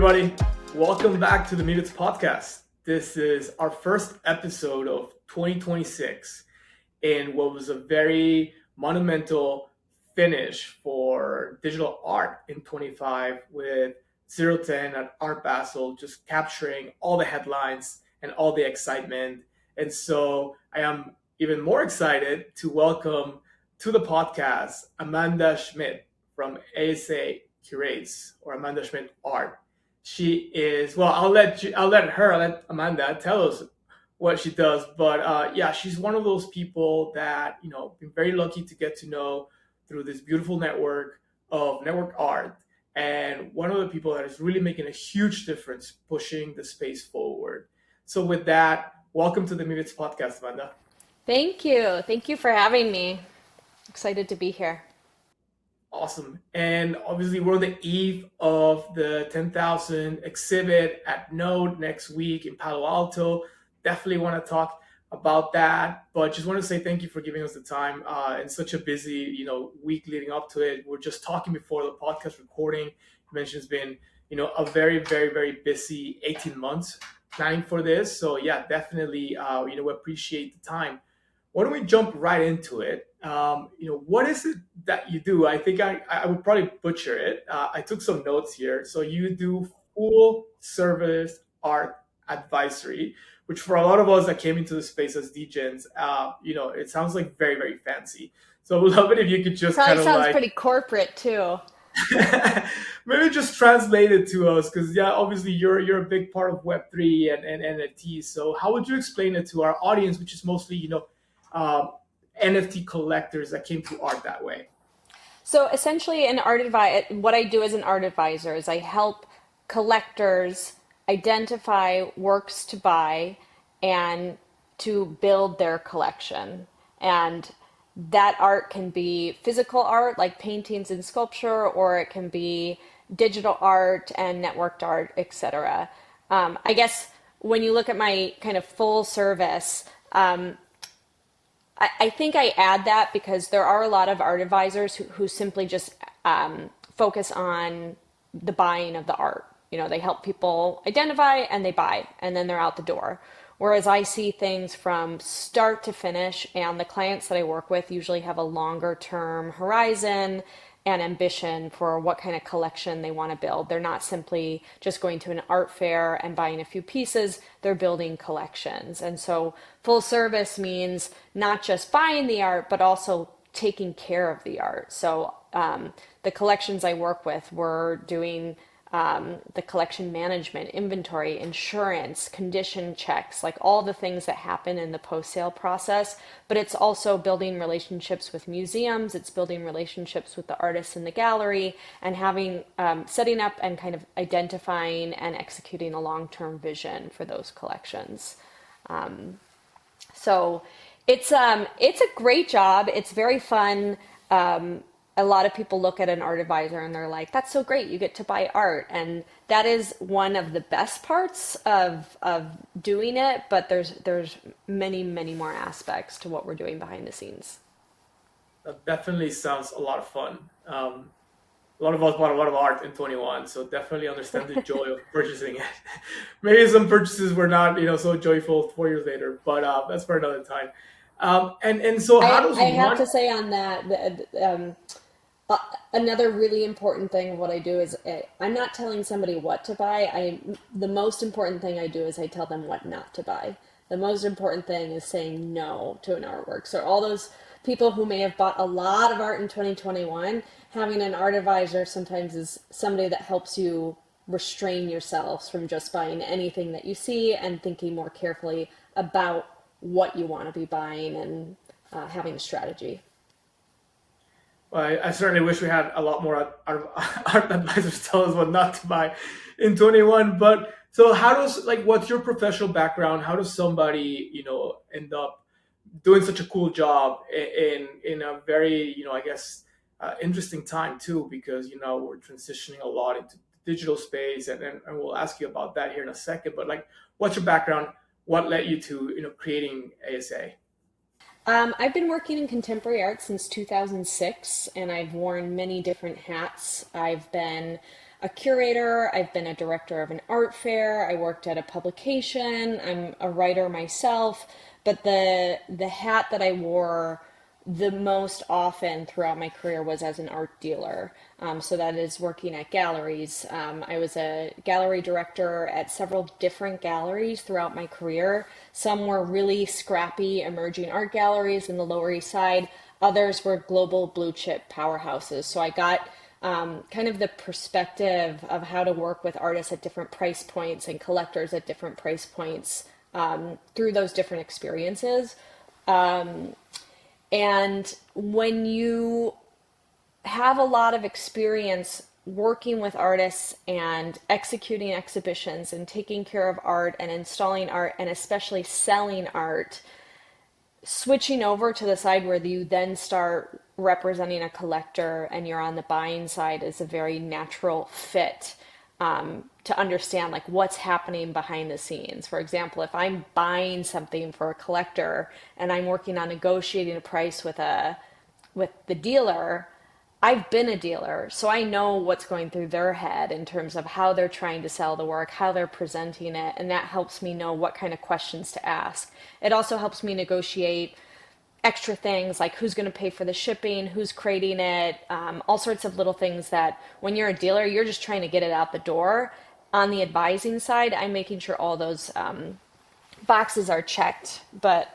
everybody. Welcome back to the Meebits podcast. This is our first episode of 2026 in what was a very monumental finish for digital art in 25 with 010 at Art Basel just capturing all the headlines and all the excitement. And so I am even more excited to welcome to the podcast Amanda Schmitt from ASA Curates or Amanda Schmitt Art. She is well. I'll let Amanda tell us what she does. But yeah, she's one of those people that been very lucky to get to know through this beautiful network of network art, and one of the people that is really making a huge difference pushing the space forward. So with that, welcome to the Meebits podcast, Amanda. Thank you. Thank you for having me. Excited to be here. Awesome. And obviously, we're on the eve of the 10,000 exhibit at Node next week in Palo Alto. Definitely want to talk about that, but just want to say thank you for giving us the time in such a busy, week leading up to it. We're just talking before the podcast recording. You mentioned it's been, a very, very, very busy 18 months planning for this. So yeah, definitely, we appreciate the time. Why don't we jump right into it? What is it that you do? I think I would probably butcher it. I took some notes here. So you do full service art advisory, which for a lot of us that came into the space as DJs, it sounds like very, very fancy. So I would love it if you could just Probably kind of sounds like pretty corporate too. maybe just translate it to us, because yeah, obviously you're a big part of Web3 and NFTs. So how would you explain it to our audience, which is mostly um, NFT collectors that came to art that way? So essentially, what I do as an art advisor is I help collectors identify works to buy and to build their collection. And that art can be physical art like paintings and sculpture, or it can be digital art and networked art, etc. I guess when you look at my kind of full service, I think I add that because there are a lot of art advisors who simply just focus on the buying of the art. They help people identify and they buy, and then they're out the door. Whereas I see things from start to finish, and the clients that I work with usually have a longer term horizon and ambition for what kind of collection they want to build. They're not simply just going to an art fair and buying a few pieces, they're building collections. And so full service means not just buying the art, but also taking care of the art. So the collections I work with, we're doing the collection management, inventory, insurance, condition checks, like all the things that happen in the post sale process. But it's also building relationships with museums, it's building relationships with the artists in the gallery, and having setting up and kind of identifying and executing a long term vision for those collections. So it's a great job. It's very fun. A lot of people look at an art advisor and they're like, "That's so great! You get to buy art," and that is one of the best parts of doing it. But there's many more aspects to what we're doing behind the scenes. That definitely sounds a lot of fun. A lot of us bought a lot of art in 21, so definitely understand the joy of purchasing it. Maybe some purchases were not, so joyful 4 years later, but that's for another time. And so how does I have one? to say on that, another really important thing of what I do is I'm not telling somebody what to buy. The most important thing I do is I tell them what not to buy. The most important thing is saying no to an artwork. So all those people who may have bought a lot of art in 2021, having an art advisor sometimes is somebody that helps you restrain yourselves from just buying anything that you see and thinking more carefully about what you want to be buying and having a strategy. Well, I certainly wish we had a lot more art advisors tell us what not to buy in 21. But so how does, like, what's your professional background? How does somebody, end up doing such a cool job in a very, I guess, interesting time too, because, we're transitioning a lot into the digital space, and we'll ask you about that here in a second. But like, what's your background? What led you to, creating ASA? I've been working in contemporary art since 2006, and I've worn many different hats. I've been a curator. I've been a director of an art fair. I worked at a publication. I'm a writer myself. But the hat that I wore the most often throughout my career was as an art dealer. So that is working at galleries. I was a gallery director at several different galleries throughout my career. Some were really scrappy emerging art galleries in the Lower East Side. Others were global blue chip powerhouses. So I got kind of the perspective of how to work with artists at different price points and collectors at different price points through those different experiences. And when you have a lot of experience working with artists and executing exhibitions and taking care of art and installing art and especially selling art, switching over to the side where you then start representing a collector and you're on the buying side is a very natural fit to understand like what's happening behind the scenes. For example, if I'm buying something for a collector and I'm working on negotiating a price with the dealer, I've been a dealer, so I know what's going through their head in terms of how they're trying to sell the work, how they're presenting it, and that helps me know what kind of questions to ask. It also helps me negotiate extra things like who's going to pay for the shipping, who's creating it, all sorts of little things that when you're a dealer, you're just trying to get it out the door. On the advising side, I'm making sure all those boxes are checked. But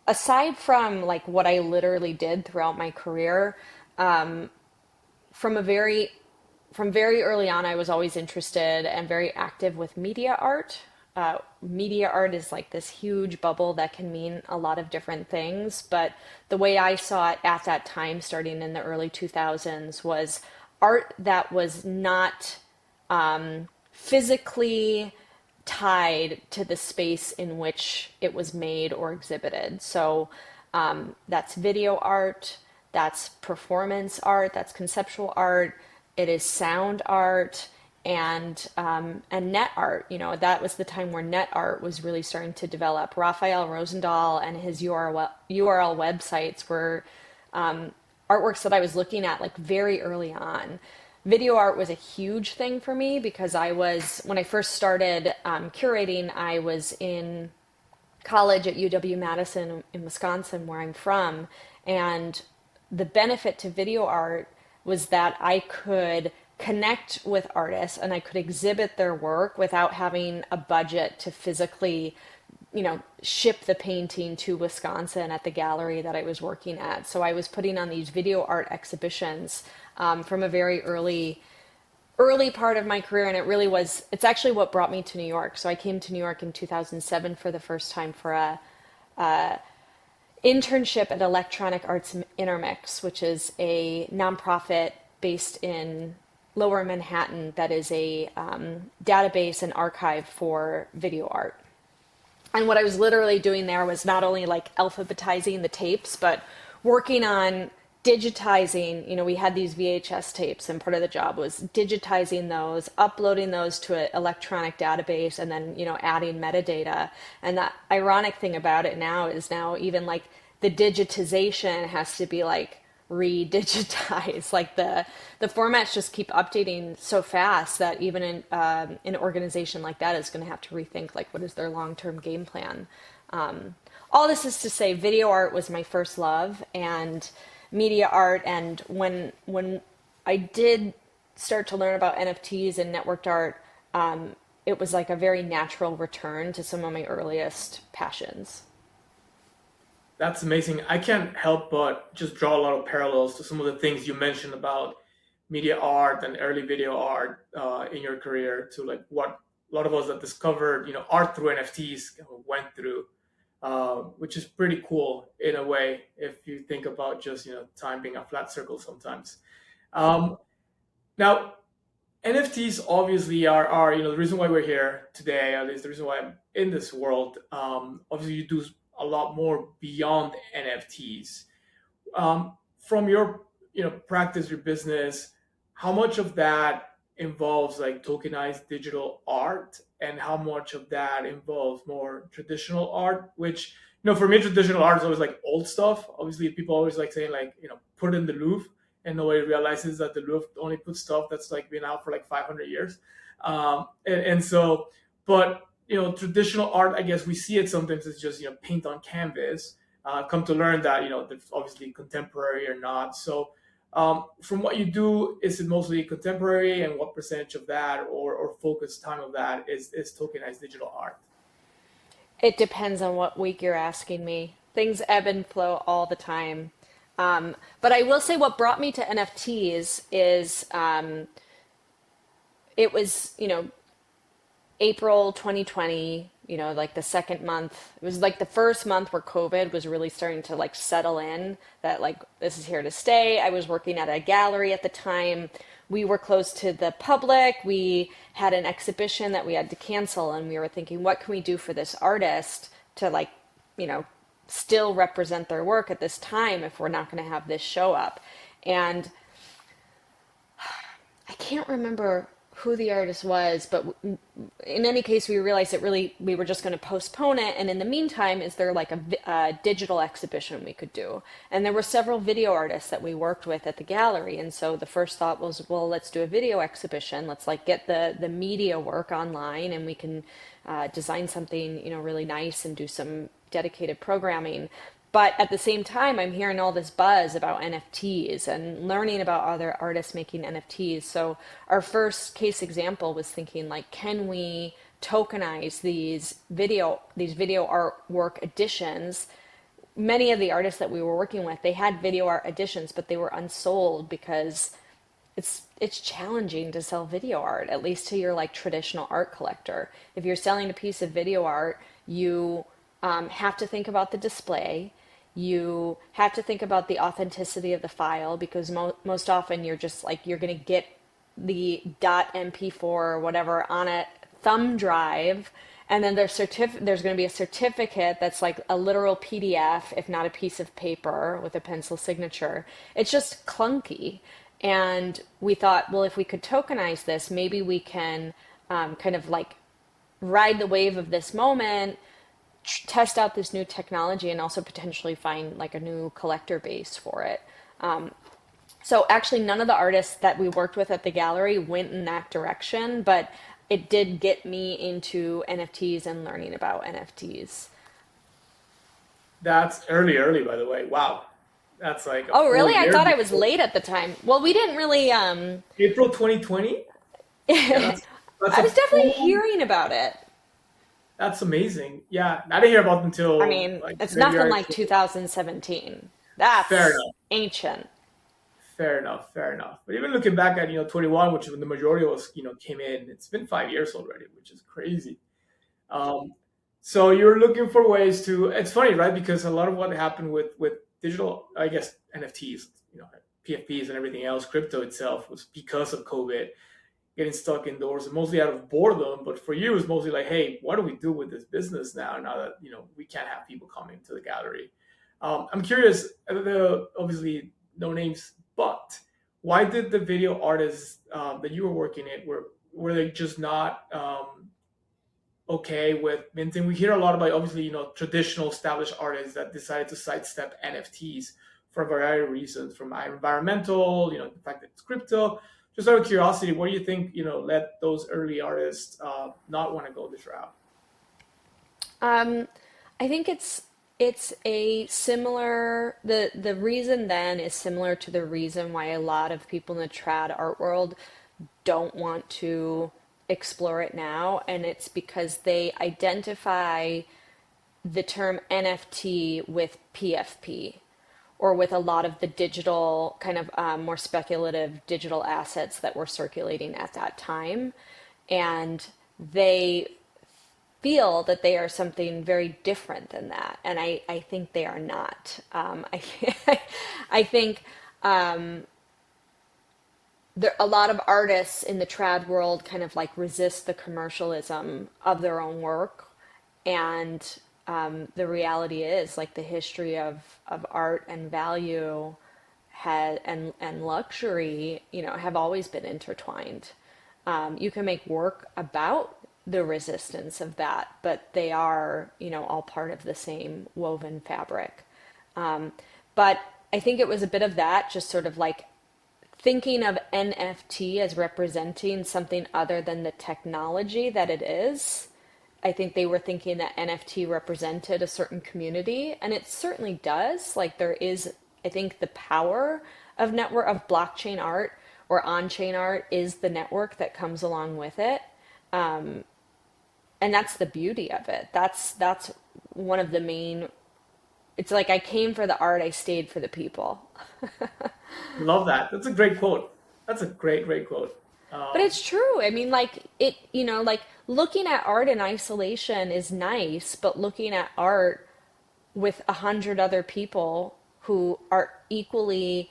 aside from like what I literally did throughout my career, from a very from very early on, I was always interested and very active with media art. Media art is like this huge bubble that can mean a lot of different things, but the way I saw it at that time, starting in the early 2000s, was art that was not physically tied to the space in which it was made or exhibited. So that's video art, that's performance art, that's conceptual art, it is sound art, and net art. You know, that was the time where net art was really starting to develop. Raphael Rosendahl and his URL websites were artworks that I was looking at like very early on. Video art was a huge thing for me because when I first started curating, I was in college at UW-Madison in Wisconsin, where I'm from, and the benefit to video art was that I could connect with artists and I could exhibit their work without having a budget to physically, ship the painting to Wisconsin at the gallery that I was working at. So I was putting on these video art exhibitions from a very early part of my career, and it's actually what brought me to New York. So I came to New York in 2007 for the first time for a internship at Electronic Arts Intermix, which is a nonprofit based in Lower Manhattan that is a database and archive for video art. And what I was literally doing there was not only like alphabetizing the tapes, but working on digitizing. We had these VHS tapes, and part of the job was digitizing those, uploading those to an electronic database, and then, adding metadata. And the ironic thing about it now is even like the digitization has to be like re-digitized. Like the formats just keep updating so fast that even an organization like that is going to have to rethink like what is their long-term game plan. All this is to say, video art was my first love, and media art. And when I did start to learn about NFTs and networked art, it was like a very natural return to some of my earliest passions. That's amazing. I can't help but just draw a lot of parallels to some of the things you mentioned about media art and early video art in your career to like what a lot of us that discovered, art through NFTs went through, which is pretty cool in a way if you think about just, time being a flat circle sometimes. Um, Now, NFTs obviously are the reason why we're here today, at least the reason why I'm in this world. Obviously, you do a lot more beyond NFTs. From your practice, your business, how much of that involves like tokenized digital art, and how much of that involves more traditional art? Which for me, traditional art is always like old stuff. Obviously, people always like saying like put it in the Louvre. and nobody realizes that the Louvre only puts stuff that's like been out for like 500 years. And so, but traditional art, I guess we see it sometimes as just paint on canvas. I've come to learn that there's obviously contemporary or not. So from what you do, is it mostly contemporary, and what percentage of that or focus time of that is tokenized digital art? It depends on what week you're asking me. Things ebb and flow all the time. But I will say what brought me to NFTs is it was, April 2020, like the second month. It was like the first month where COVID was really starting to like settle in that like this is here to stay. I was working at a gallery at the time. We were close to the public. We had an exhibition that we had to cancel, and we were thinking, what can we do for this artist to like, you know, still represent their work at this time if we're not going to have this show up? And I can't remember who the artist was, but in any case, we realized that really we were just going to postpone it. And in the meantime, is there like a digital exhibition we could do? And there were several video artists that we worked with at the gallery. And so the first thought was, well, let's do a video exhibition. Let's like get the media work online, and we can design something, really nice and do some dedicated programming. But at the same time, I'm hearing all this buzz about NFTs and learning about other artists making NFTs. So our first case example was thinking like, can we tokenize these video artwork editions? Many of the artists that we were working with, they had video art editions, but they were unsold because it's challenging to sell video art, at least to your like traditional art collector. If you're selling a piece of video art, you have to think about the display. You have to think about the authenticity of the file, because most often you're just like, you're going to get the .mp4 or whatever on a thumb drive, and then there's going to be a certificate that's like a literal PDF, if not a piece of paper with a pencil signature. It's just clunky. And we thought, well, if we could tokenize this, maybe we can kind of like ride the wave of this moment, test out this new technology, and also potentially find like a new collector base for it. So actually none of the artists that we worked with at the gallery went in that direction, but it did get me into NFTs and learning about NFTs. That's early, by the way. Wow, that's like a Oh, full really? I year thought I was before late at the time. Well, we didn't really April 2020. Yeah, that's I a was definitely full. hearing about it. That's amazing. Yeah, I didn't hear about it I until mean, like it's nothing February. like 2017. Fair That's enough. ancient. Fair enough. Fair enough. But even looking back at 21, which is when the majority of us came in, it's been 5 years already, which is crazy. Um, so you're looking for ways to. It's funny, right? Because a lot of what happened with digital, I guess NFTs, PFPs and everything else, crypto itself was because of COVID, getting stuck indoors and mostly out of boredom. But for you, it's mostly like, hey, what do we do with this business now? Now that we can't have people coming to the gallery. I'm curious. Obviously, no names, but why did the video artists that you were working at were they just not okay with minting? We hear a lot about obviously traditional established artists that decided to sidestep NFTs for a variety of reasons, from environmental, the fact that it's crypto. Just out of curiosity, what do you think led those early artists not want to go this route? Um, I think it's a similar the reason then is similar to the reason why a lot of people in the trad art world don't want to explore it now, and it's because they identify the term NFT with PFP, or with a lot of the digital kind of more speculative digital assets that were circulating at that time. And they feel that they are something very different than that. And I think they are not. I think a lot of artists in the trad world kind of like resist the commercialism of their own work. And the reality is like the history of art and value and luxury, have always been intertwined. You can make work about the resistance of that, but they are, all part of the same woven fabric. But I think it was a bit of that, just sort of like thinking of NFT as representing something other than the technology that it is. I think they were thinking that NFT represented a certain community, and it certainly does. Like there is, I think the power of network of blockchain art or on-chain art is the network that comes along with it. And that's the beauty of it. That's one of the main, it's like I came for the art, I stayed for the people. Love that. That's a great quote. That's a great quote. But Um, it's true. I mean, like it, like looking at art in isolation is nice, but looking at art with 100 other people who are equally,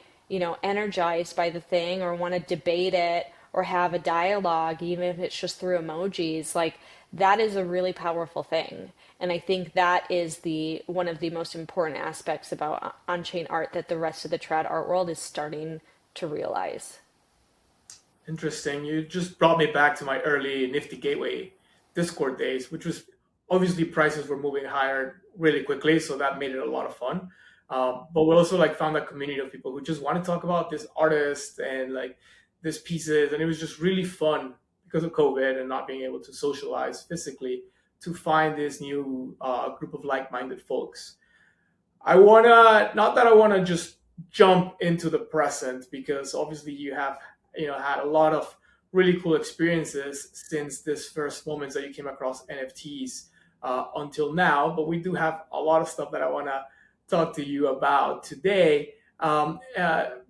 energized by the thing or want to debate it or have a dialogue, even if it's just through emojis, like that is a really powerful thing. And I think that is the one of the most important aspects about on-chain art that the rest of the trad art world is starting to realize. Interesting. You just brought me back to my early Nifty Gateway Discord days, which was obviously prices were moving higher really quickly, so that made it a lot of fun. But we also like found that community of people who just want to talk about this artist and like this pieces, and it was just really fun because of COVID and not being able to socialize physically to find this new group of like-minded folks. I wanna not that I wanna just jump into the present because obviously you have had a lot of really cool experiences since this first moments that you came across NFTs until now. But we do have a lot of stuff that I wanna talk to you about today.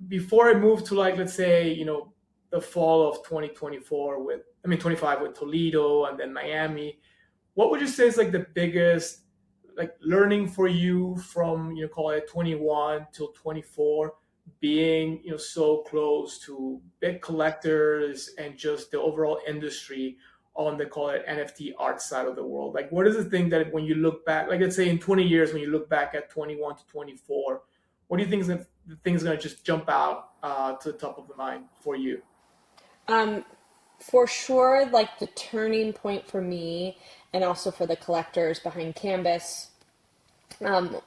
Before I move to like let's say the fall of 2024 with 25 with Toledo and then Miami, what would you say is like the biggest like learning for you from call it 21 till 24 being so close to big collectors and just the overall industry on the call it NFT art side of the world? Like what is the thing that when you look back, like let's say in 20 years when you look back at 21 to 24, what do you think is the thing's going to just jump out to the top of the mind for you? Um, for sure, like the turning point for me and also for the collectors behind Kanbas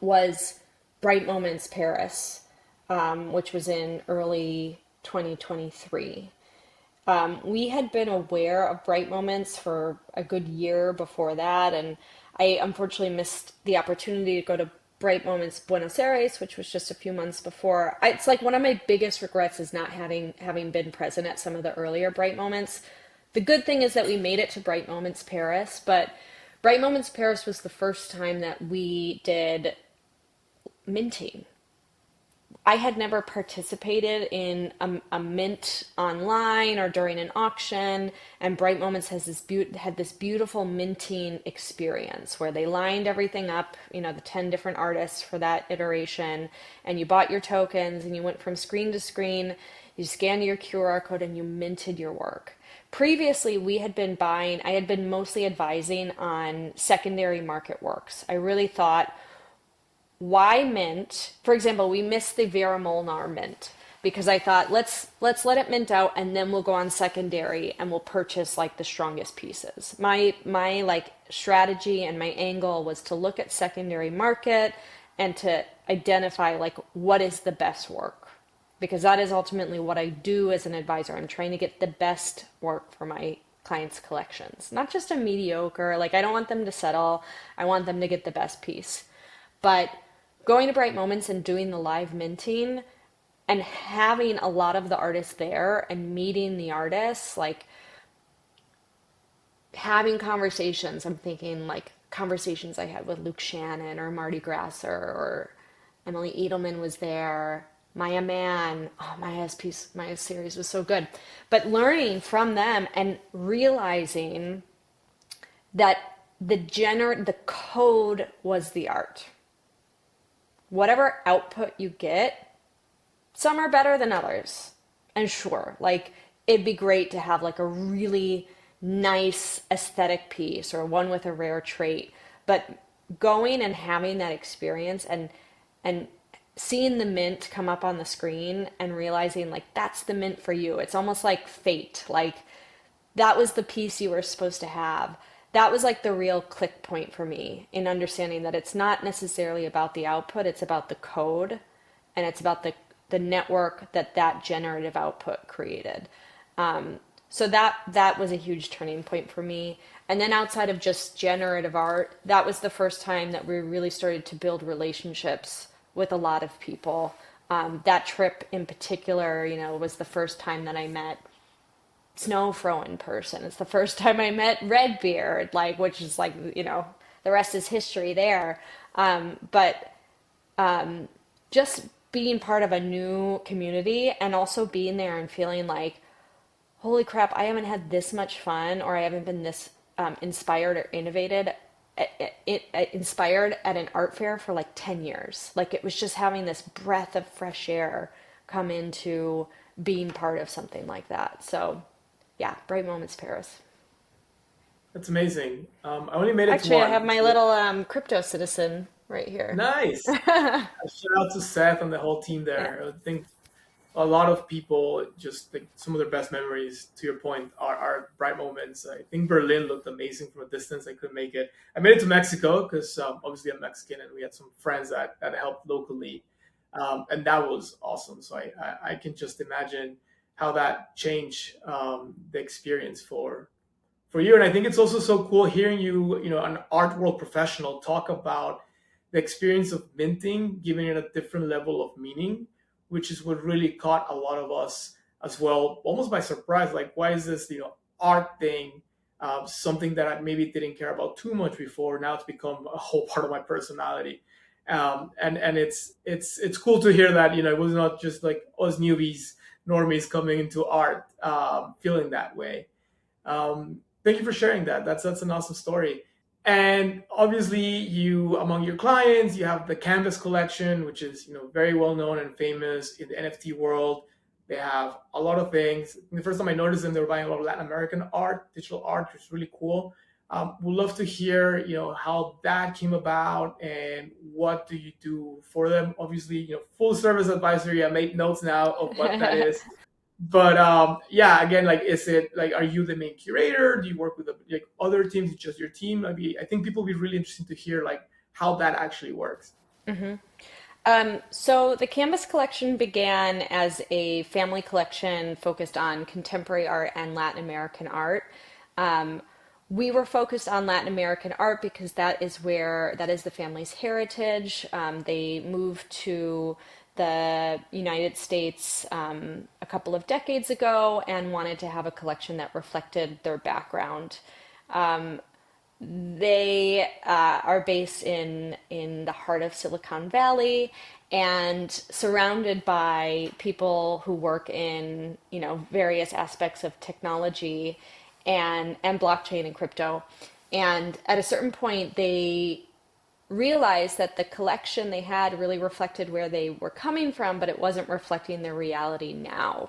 was Bright Moments Paris, which was in early 2023. We had been aware of Bright Moments for a good year before that, and I unfortunately missed the opportunity to go to Bright Moments Buenos Aires, which was just a few months before. It's like one of my biggest regrets is not having been present at some of the earlier Bright Moments. The good thing is that we made it to Bright Moments Paris, but Bright Moments Paris was the first time that we did minting. I had never participated in a mint online or during an auction, and Bright Moments had this beautiful minting experience where they lined everything up, the 10 different artists for that iteration, and you bought your tokens and you went from screen to screen, you scanned your QR code and you minted your work. Previously, I had been mostly advising on secondary market works. I really thought, why mint? For example, we missed the Vera Molnar mint because I thought let's let it mint out and then we'll go on secondary and we'll purchase like the strongest pieces. My like strategy and my angle was to look at secondary market and to identify like what is the best work, because that is ultimately what I do as an advisor. I'm trying to get the best work for my clients' collections, not just a mediocre, like I don't want them to settle. I want them to get the best piece. But going to Bright Moments and doing the live minting and having a lot of the artists there and meeting the artists, like having conversations. I'm thinking like conversations I had with Luke Shannon or Marty Grasser or Emily Edelman was there. Maya Mann, oh, Maya's series was so good. But learning from them and realizing that the code was the art. Whatever output you get, some are better than others. And sure, like it'd be great to have like a really nice aesthetic piece or one with a rare trait, but going and having that experience and seeing the mint come up on the screen and realizing like that's the mint for you. It's almost like fate. Like that was the piece you were supposed to have. That was like the real click point for me in understanding that it's not necessarily about the output, it's about the code and it's about the network that that generative output created. So that was a huge turning point for me. And then outside of just generative art, that was the first time that we really started to build relationships with a lot of people. That trip in particular, was the first time that I met Snowfro in person. It's the first time I met Redbeard, like, which is like, the rest is history there. But just being part of a new community and also being there and feeling like, holy crap, I haven't had this much fun, or I haven't been this inspired or inspired at an art fair for like 10 years. Like, it was just having this breath of fresh air come into being part of something like that. So, yeah, Bright Moments Paris. That's amazing. I only made it to Actually, I have one. my little crypto citizen right here. Nice. Shout out to Seth and the whole team Yeah. there. I think a lot of people just think some of their best memories, to your point, are bright moments. I think Berlin looked amazing from a distance. I couldn't make it. I made it to Mexico because obviously I'm Mexican and we had some friends that helped locally. And that was awesome. So I can just imagine how that changed the experience for you. And I think it's also so cool hearing you, an art world professional, talk about the experience of minting, giving it a different level of meaning, which is what really caught a lot of us as well, almost by surprise. Like, why is this, art thing, something that I maybe didn't care about too much before? Now it's become a whole part of my personality. And it's cool to hear that, it was not just like us newbies, normies coming into art, feeling that way. Thank you for sharing that. That's an awesome story. And obviously, you among your clients, you have the Kanbas collection, which is very well known and famous in the NFT world. They have a lot of things. The first time I noticed them, they were buying a lot of Latin American art, digital art, which is really cool. Would love to hear, how that came about and what do you do for them. Obviously, full service advisory. I made notes now of what that is. But yeah, again, like, is it like, are you the main curator? Do you work with like other teams, just your team? I think people will be really interested to hear like how that actually works. So the Canvas collection began as a family collection focused on contemporary art and Latin American art. Um, we were focused on Latin American art because that is the family's heritage. They moved to the United States a couple of decades ago and wanted to have a collection that reflected their background. They are based in the heart of Silicon Valley and surrounded by people who work in various aspects of technology and blockchain and crypto. And at a certain point, they realized that the collection they had really reflected where they were coming from, but it wasn't reflecting their reality now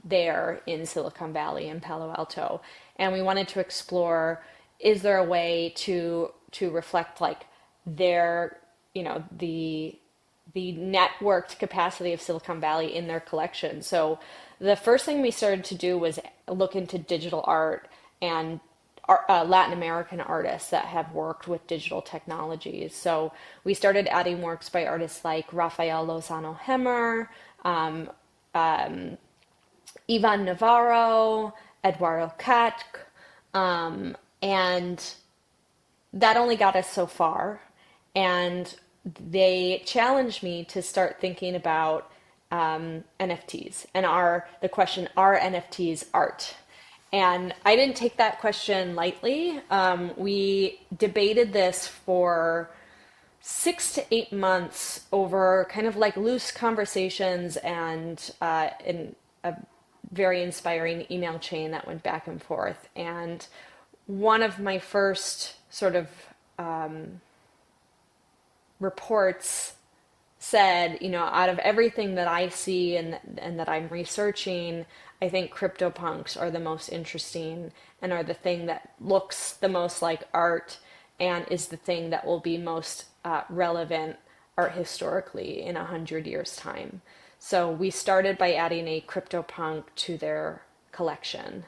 there in Silicon Valley and Palo Alto. And we wanted to explore, is there a way to reflect like their, the networked capacity of Silicon Valley in their collection. So the first thing we started to do was look into digital art and Latin American artists that have worked with digital technologies. So we started adding works by artists like Rafael Lozano Hemmer, Ivan Navarro, Eduardo Katk, and that only got us so far. And they challenged me to start thinking about NFTs and the question, are NFTs art? And I didn't take that question lightly. We debated this for 6 to 8 months over kind of like loose conversations and in a very inspiring email chain that went back and forth. And one of my first sort of reports said, out of everything that I see and that I'm researching, I think CryptoPunks are the most interesting and are the thing that looks the most like art and is the thing that will be most relevant art historically in 100 years' time. So we started by adding a CryptoPunk to their collection.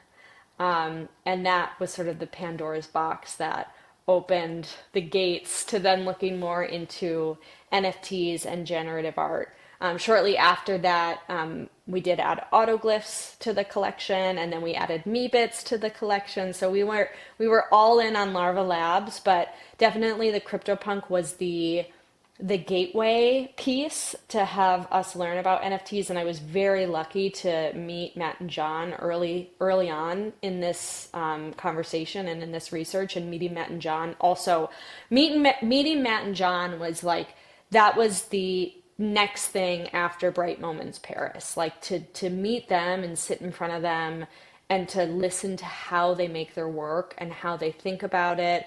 And that was sort of the Pandora's box that opened the gates to then looking more into NFTs and generative art. Shortly after that, we did add autoglyphs to the collection, and then we added Meebits to the collection. So we were all in on Larva Labs, but definitely the CryptoPunk was the gateway piece to have us learn about NFTs. And I was very lucky to meet Matt and John early on in this conversation and in this research. And meeting Matt and John also meeting Matt and John was like, that was the next thing after Bright Moments Paris. Like to meet them and sit in front of them and to listen to how they make their work and how they think about it.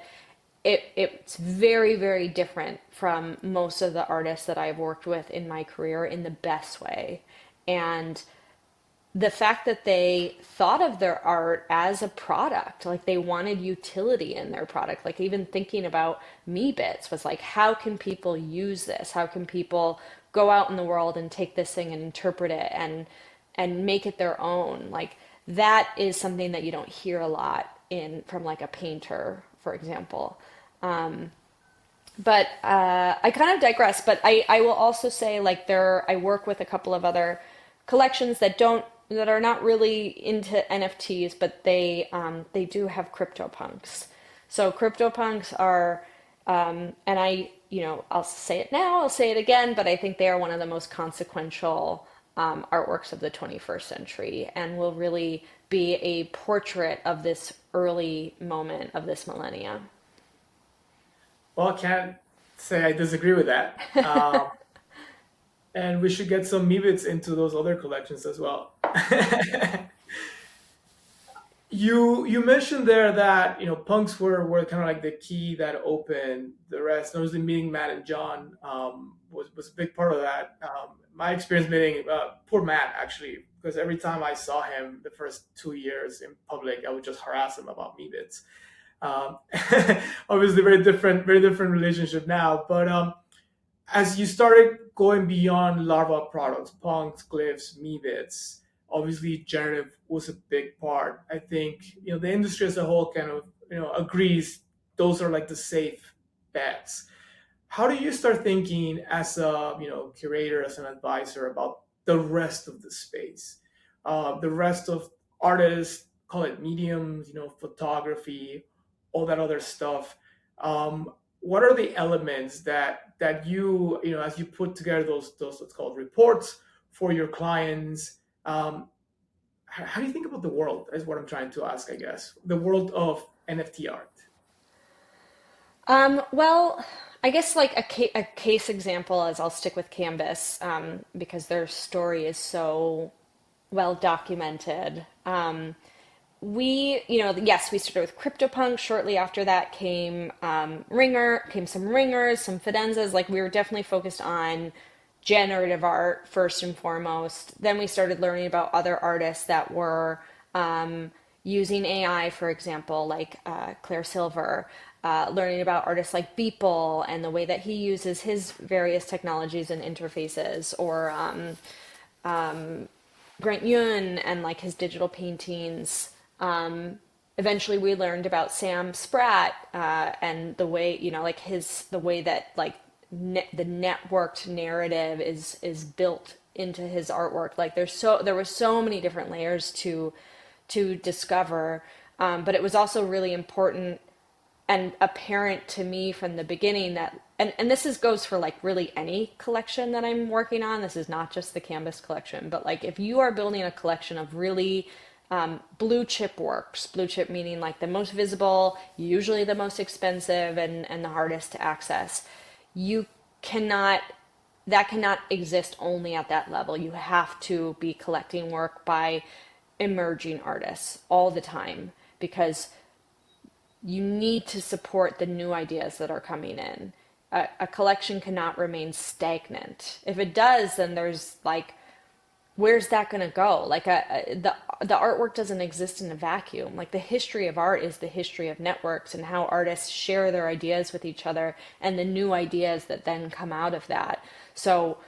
It's very, very different from most of the artists that I've worked with in my career in the best way. And the fact that they thought of their art as a product, like they wanted utility in their product, like even thinking about Meebits was like, how can people use this? How can people go out in the world and take this thing and interpret it and make it their own? Like that is something that you don't hear a lot in from like a painter, for example. But I kind of digress. But I will also say like I work with a couple of other collections that are not really into NFTs, but they do have CryptoPunks. So CryptoPunks are and I'll say it now, I'll say it again, but I think they are one of the most consequential artworks of the 21st century and will really be a portrait of this early moment of this millennia. Well, I can't say I disagree with that. And we should get some Meebits into those other collections as well. You mentioned there that punks were kind of like the key that opened the rest. Obviously, meeting Matt and John was a big part of that. My experience meeting poor Matt actually, because every time I saw him the first 2 years in public, I would just harass him about Meebits. Um, Obviously, very different relationship now. But as you started going beyond larva products, punks, glyphs, Meebits, obviously generative was a big part. I think the industry as a whole kind of agrees those are like the safe bets. How do you start thinking as a curator, as an advisor about the rest of the space, the rest of artists, call it mediums, photography, all that other stuff? What are the elements that as you put together those what's called reports for your clients? How do you think about the world? Is what I'm trying to ask. I guess the world of NFT art. Well, I guess like a case example is I'll stick with Canvas because their story is so well documented. Yes, we started with CryptoPunk. Shortly after that came some ringers, some fidenzas. Like we were definitely focused on generative art first and foremost. Then we started learning about other artists that were using AI, for example, like Claire Silver, learning about artists like Beeple and the way that he uses his various technologies and interfaces, or Grant Yun and like his digital paintings. Eventually, we learned about Sam Spratt and the way like the way that like the networked narrative is built into his artwork. Like there were so many different layers to discover, but it was also really important and apparent to me from the beginning that and this goes for like really any collection that I'm working on. This is not just the Canvas collection, but like if you are building a collection of really blue chip works, blue chip meaning like the most visible, usually the most expensive and the hardest to access, you cannot that cannot exist only at that level. You have to be collecting work by emerging artists all the time because you need to support the new ideas that are coming in. A collection cannot remain stagnant. If it does, then there's like, where's that going to go? Like the artwork doesn't exist in a vacuum. Like the history of art is the history of networks and how artists share their ideas with each other and the new ideas that then come out of that. So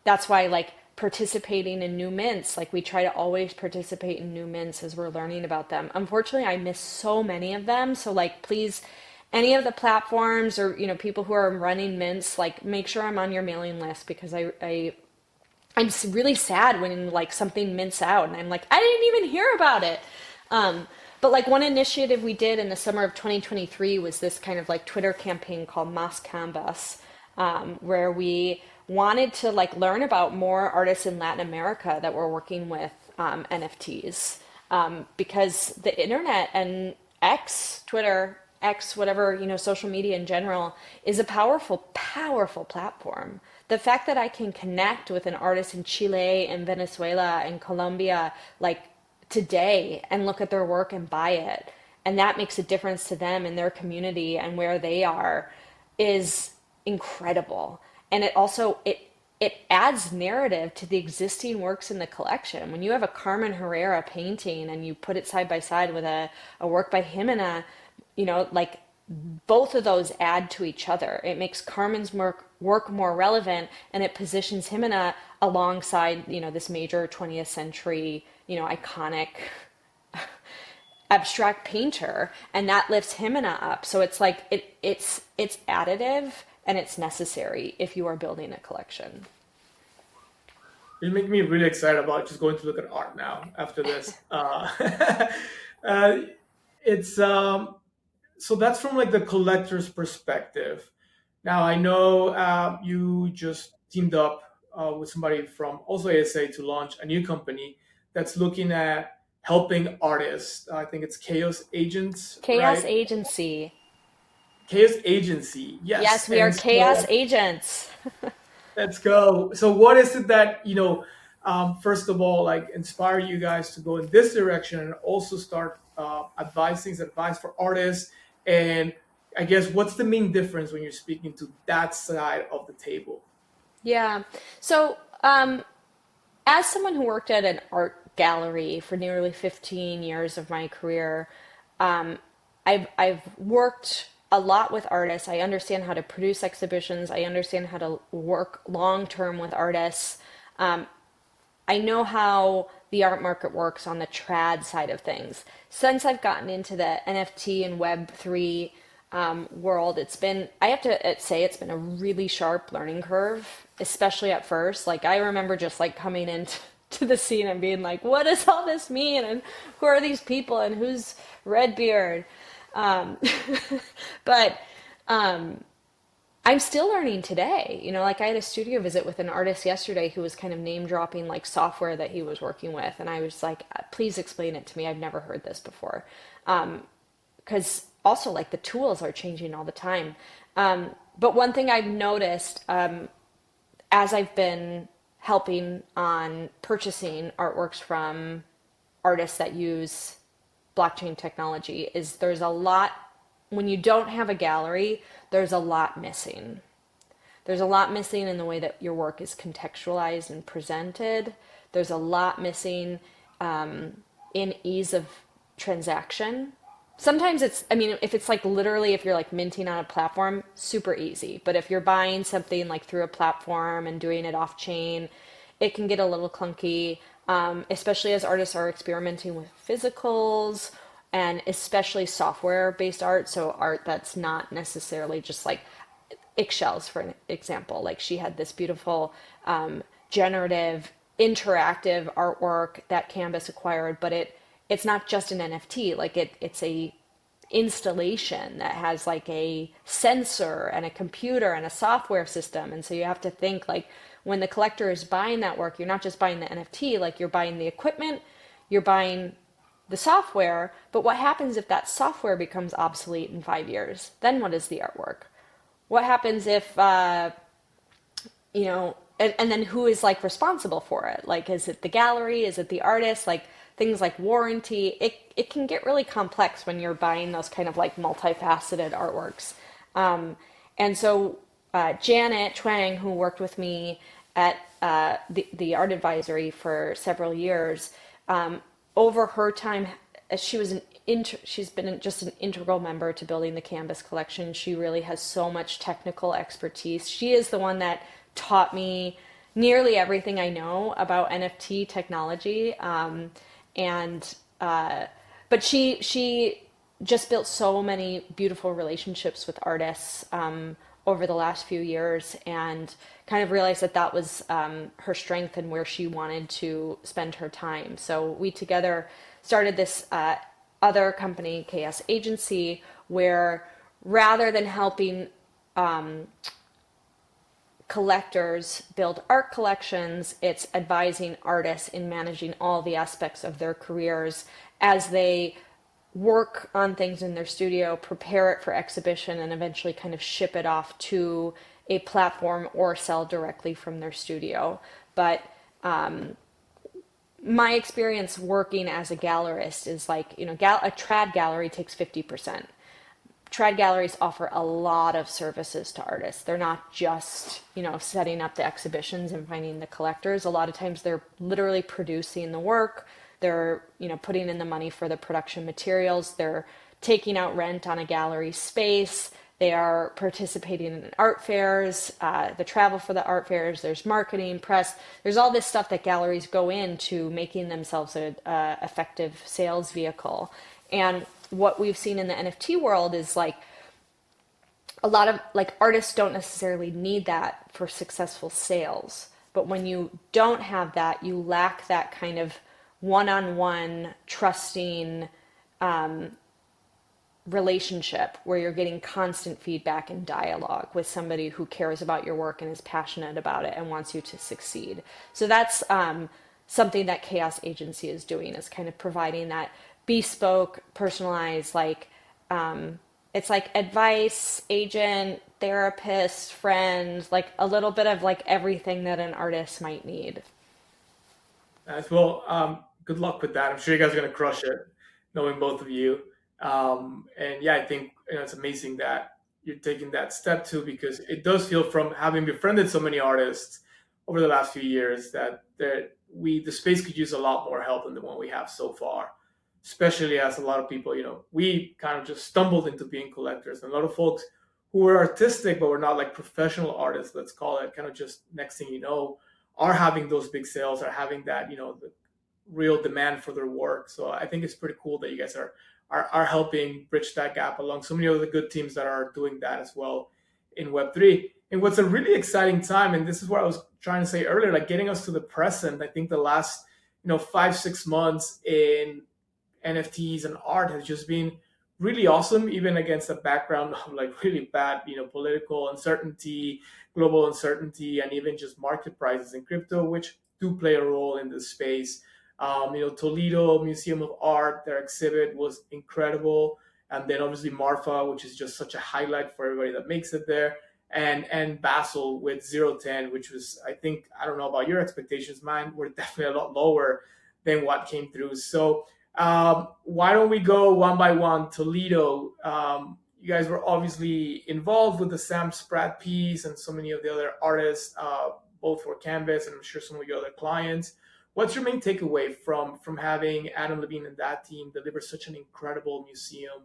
that's why like participating in new mints, like we try to always participate in new mints as we're learning about them. Unfortunately, I miss so many of them. So like, please, any of the platforms or, people who are running mints, like make sure I'm on your mailing list because I really sad when like something mints out and I'm like, I didn't even hear about it. Um, but like one initiative we did in the summer of 2023 was this kind of like Twitter campaign called Mas Kanbas, where we wanted to like learn about more artists in Latin America that were working with NFTs, because the internet and Twitter, X, whatever, social media in general is a powerful, powerful platform. The fact that I can connect with an artist in Chile and Venezuela and Colombia, like today, and look at their work and buy it, and that makes a difference to them and their community and where they are, is incredible. And it adds narrative to the existing works in the collection. When you have a Carmen Herrera painting and you put it side by side with a work by Jimena, like both of those add to each other. It makes Carmen's work more relevant, and it positions Jimena alongside, this major 20th century, iconic abstract painter, and that lifts Jimena up. So it's like it's additive and it's necessary if you are building a collection. You make me really excited about just going to look at art now after this. Uh, it's so that's from like the collector's perspective. Now I know you just teamed up with somebody from also ASA to launch a new company that's looking at helping artists. I think it's Chaos Agents, Chaos right? Agency. Chaos Agency, yes. Yes, we are And chaos so agents. let's go. So, what is it that first of all, like inspire you guys to go in this direction, and also start advice for artists? And I guess what's the main difference when you're speaking to that side of the table? Yeah. So, as someone who worked at an art gallery for nearly 15 years of my career, I've worked a lot with artists. I understand how to produce exhibitions. I understand how to work long term with artists. I know how the art market works on the trad side of things. Since I've gotten into the NFT and Web3 world, I have to say, it's been a really sharp learning curve, especially at first. Like, I remember just like coming into to the scene and being like, what does all this mean? And who are these people? And who's Redbeard? Um, but I'm still learning today. Like I had a studio visit with an artist yesterday who was kind of name dropping like software that he was working with. And I was like, please explain it to me. I've never heard this before. Because also like the tools are changing all the time. But one thing I've noticed as I've been helping on purchasing artworks from artists that use blockchain technology is there's a lot, when you don't have a gallery, there's a lot missing. There's a lot missing in the way that your work is contextualized and presented. There's a lot missing in ease of transaction. Sometimes if it's like literally, if you're like minting on a platform, super easy. But if you're buying something like through a platform and doing it off chain, it can get a little clunky, especially as artists are experimenting with physicals and especially software based art. So art that's not necessarily just like eggshells, for an example. Like she had this beautiful generative interactive artwork that Kanbas acquired, but it's not just an NFT. Like it's a installation that has like a sensor and a computer and a software system. And so you have to think like when the collector is buying that work, you're not just buying the NFT, like you're buying the equipment, you're buying the software. But what happens if that software becomes obsolete in 5 years? Then what is the artwork? What happens if and then who is like responsible for it? Like, is it the gallery? Is it the artist? Like things like warranty. It can get really complex when you're buying those kind of like multifaceted artworks. And so Janet Twang, who worked with me at the art advisory for several years, over her time, she's been just an integral member to building the Kanbas collection. She really has so much technical expertise. She is the one that taught me nearly everything I know about NFT technology. And but she just built so many beautiful relationships with artists over the last few years, and kind of realized that that was her strength and where she wanted to spend her time. So we together started this other company, KS Agency, where rather than helping collectors build art collections, it's advising artists in managing all the aspects of their careers as they work on things in their studio, prepare it for exhibition, and eventually kind of ship it off to a platform or sell directly from their studio. But my experience working as a gallerist is like, a trad gallery takes 50%. Trad galleries offer a lot of services to artists. They're not just, setting up the exhibitions and finding the collectors. A lot of times they're literally producing the work. They're, putting in the money for the production materials. They're taking out rent on a gallery space. They are participating in art fairs, the travel for the art fairs. There's marketing, press. There's all this stuff that galleries go into making themselves a effective sales vehicle. And what we've seen in the NFT world is like a lot of like artists don't necessarily need that for successful sales. But when you don't have that, you lack that kind of one-on-one trusting relationship where you're getting constant feedback and dialogue with somebody who cares about your work and is passionate about it and wants you to succeed. So that's something that Chaos Agency is doing, is kind of providing that bespoke, personalized, like it's like advice, agent, therapist, friend, like a little bit of like everything that an artist might need. As well, good luck with that. I'm sure you guys are going to crush it, knowing both of you. And yeah, I think it's amazing that you're taking that step too, because it does feel, from having befriended so many artists over the last few years, that the space could use a lot more help than the one we have so far. Especially as a lot of people, we kind of just stumbled into being collectors, and a lot of folks who were artistic but were not like professional artists, let's call it, kind of just next thing you know, are having those big sales, are having that, the real demand for their work. So I think it's pretty cool that you guys are helping bridge that gap along so many other good teams that are doing that as well in Web3. And what's a really exciting time, and this is what I was trying to say earlier, like getting us to the present, I think the last, 5-6 months in NFTs and art has just been really awesome, even against a background of like really bad, political uncertainty, global uncertainty, and even just market prices in crypto, which do play a role in this space. Toledo Museum of Art, their exhibit was incredible. And then obviously Marfa, which is just such a highlight for everybody that makes it there. And Basel with 010, which was, I think, I don't know about your expectations, mine were definitely a lot lower than what came through. So why don't we go one by one? Toledo, you guys were obviously involved with the Sam Spratt piece and so many of the other artists, both for Kanbas and I'm sure some of your other clients. What's your main takeaway from having Adam Levine and that team deliver such an incredible museum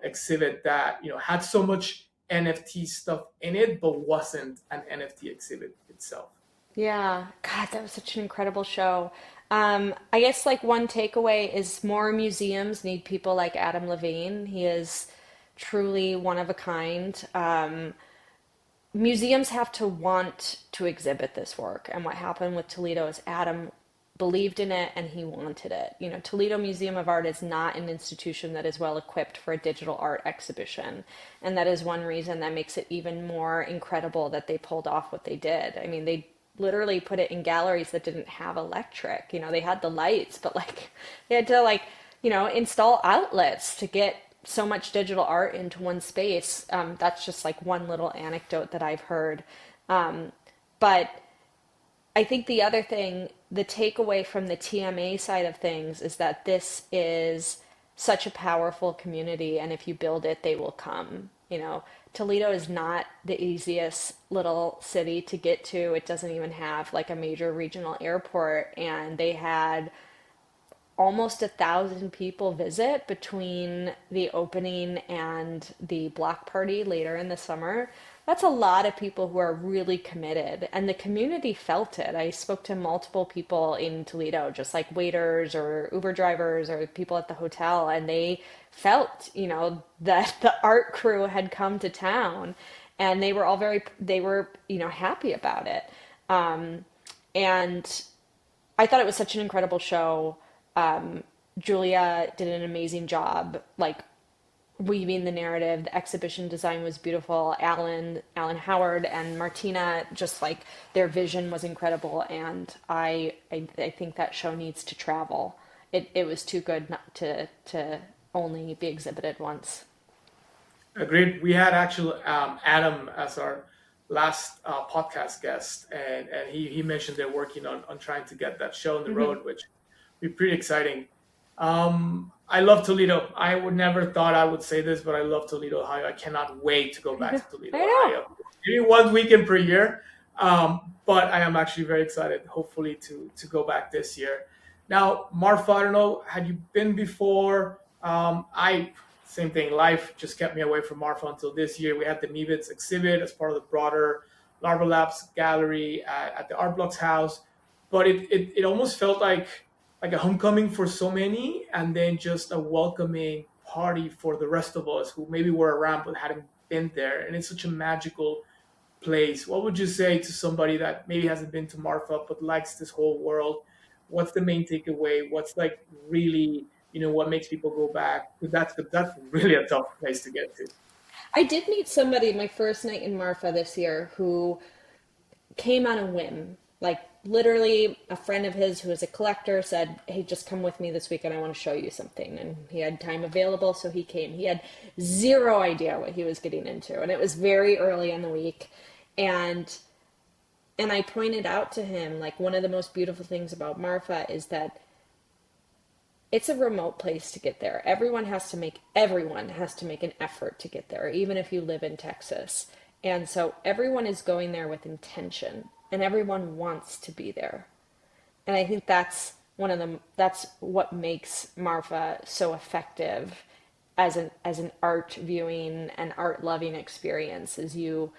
exhibit that had so much NFT stuff in it, but wasn't an NFT exhibit itself? Yeah, God, that was such an incredible show. I guess like one takeaway is more museums need people like Adam Levine. He is truly one of a kind. Museums have to want to exhibit this work. And what happened with Toledo is Adam believed in it and he wanted it. Toledo Museum of Art is not an institution that is well equipped for a digital art exhibition. And that is one reason that makes it even more incredible that they pulled off what they did. I mean, they literally put it in galleries that didn't have electric. They had the lights, but like they had to like, install outlets to get so much digital art into one space. That's just like one little anecdote that I've heard. But I think the other thing, the takeaway from the TMA side of things is that this is such a powerful community, and if you build it, they will come. Toledo is not the easiest little city to get to. It doesn't even have like a major regional airport, and they had almost 1,000 people visit between the opening and the block party later in the summer. That's a lot of people who are really committed, and the community felt it. I spoke to multiple people in Toledo, just like waiters or Uber drivers or people at the hotel, and they felt, that the art crew had come to town, and they were all they were, happy about it. And I thought it was such an incredible show. Julia did an amazing job, like weaving the narrative. The exhibition design was beautiful. Alan Howard, and Martina, just like their vision was incredible. And I think that show needs to travel. It was too good not to only be exhibited once. Agreed. We had actually Adam as our last podcast guest, and he mentioned they're working on trying to get that show on the Hmm. road, which would be pretty exciting. I love Toledo. I would never thought I would say this, but I love Toledo, Ohio. I cannot wait to go back to Toledo, I know. Ohio. Maybe one weekend per year, but I am actually very excited, hopefully, to go back this year. Now, Marfa, I don't know, had you been before? I Same thing. Life just kept me away from Marfa until this year. We had the Meebits exhibit as part of the broader Larva Labs gallery at the Art Blocks house, but it almost felt like a homecoming for so many, and then just a welcoming party for the rest of us who maybe were around but hadn't been there. And it's such a magical place. What would you say to somebody that maybe hasn't been to Marfa but likes this whole world? What's the main takeaway? What's like really, what makes people go back? 'Cause that's really a tough place to get to. I did meet somebody my first night in Marfa this year who came on a whim. Like literally, a friend of his who is a collector said, "Hey, just come with me this weekend. I want to show you something." And he had time available, so he came. He had zero idea what he was getting into, and it was very early in the week. And I pointed out to him, like, one of the most beautiful things about Marfa is that it's a remote place to get there. Everyone has to make an effort to get there, even if you live in Texas. And so everyone is going there with intention, and everyone wants to be there. And I think that's what makes Marfa so effective as an art viewing and art loving experience. Is you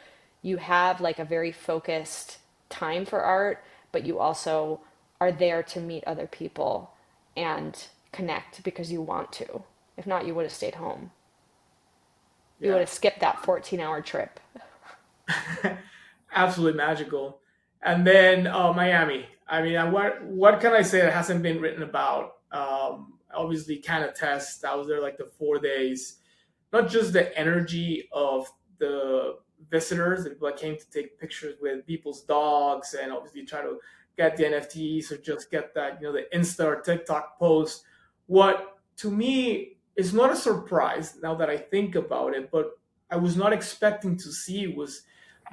have like a very focused time for art, but you also are there to meet other people and connect because you want to. If not, you would have stayed home. You would Yeah. have skipped that 14-hour trip. Absolutely magical. And then Miami. I mean, what can I say that hasn't been written about? Obviously, Canada Test. I was there like the 4 days. Not just the energy of the visitors, the people that came to take pictures with people's dogs, and obviously try to get the NFTs or just get that the Insta or TikTok post. What to me is not a surprise now that I think about it, but I was not expecting to see was